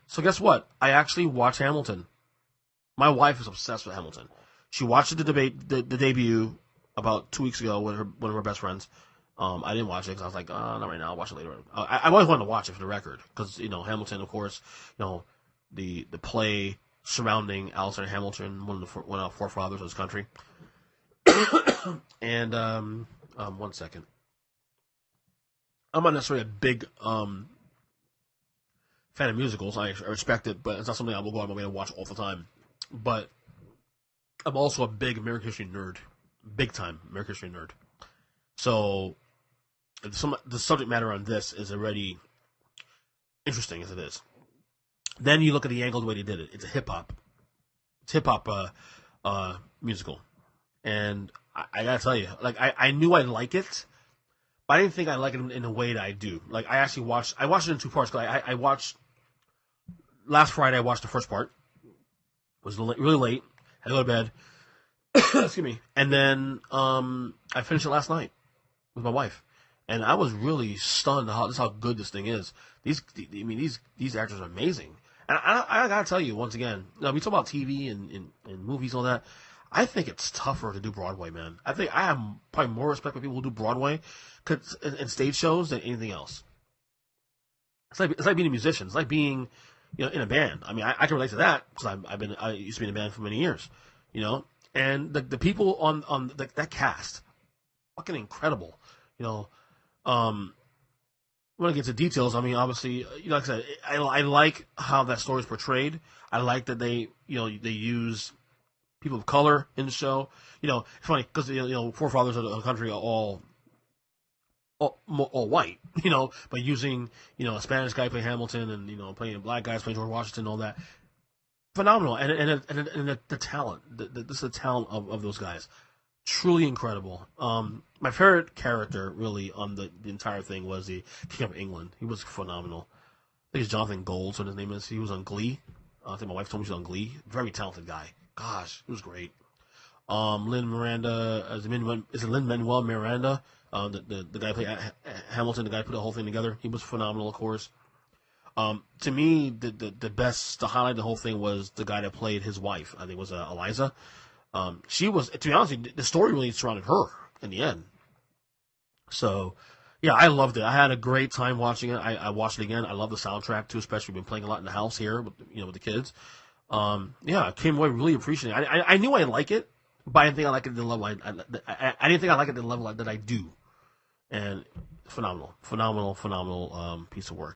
So guess what? I actually watched Hamilton. My wife is obsessed with Hamilton. She watched the debut about 2 weeks ago with one of her best friends. I didn't watch it because I was like, not right now. I'll watch it later. I always wanted to watch it for the record because Hamilton, of course, the play surrounding Alexander Hamilton, one of the forefathers of this country. And 1 second, I'm not necessarily a big fan of musicals. I respect it, but it's not something I will go out of my way to watch all the time. But I'm also a big American history nerd, big time American history nerd. So the subject matter on this is already interesting as it is. Then you look at the angle, the way they did it. It's a hip hop musical, and I gotta tell you, like I knew I'd like it, but I didn't think I'd like it in a way that I do. Like I watched it in 2 parts. Cause I watched last Friday. I watched the first part. It was really late. Had to go to bed. Excuse me. And then I finished it last night with my wife, and I was really stunned how good this thing is. These actors are amazing. And I gotta tell you once again, we talk about TV and movies and all that. I think it's tougher to do Broadway, man. I think I have probably more respect for people who do Broadway and stage shows than anything else. It's like being a musician. It's like being, in a band. I mean, I can relate to that because I used to be in a band for many years, And the people on that cast, fucking incredible, When I get to details, I mean, obviously, like I said, I like how that story is portrayed. I like that they use people of color in the show. It's funny because forefathers of the country are all white, but using a Spanish guy playing Hamilton and playing black guys playing George Washington, and all that, phenomenal. And the talent, this is the talent of those guys. Truly incredible. My favorite character, really, on the entire thing was the King of England. He was phenomenal. I think it's Jonathan Gold, what his name is. He was on Glee. I think my wife told me she was on Glee. Very talented guy. Gosh, it was great. Lin-Manuel, is it Lin-Manuel Miranda? The guy who played Hamilton, the guy who put the whole thing together. He was phenomenal, of course. To me, the best, to highlight the whole thing was the guy that played his wife. I think it was Eliza. She was, to be honest, the story really surrounded her in the end. So, yeah, I loved it. I had a great time watching it. I watched it again. I love the soundtrack too, especially we've been playing a lot in the house here with the kids. Yeah, I came away really appreciating it. I knew I'd like it, but I didn't think I liked it at the level I didn't think I liked it at the level that I do. And phenomenal piece of work.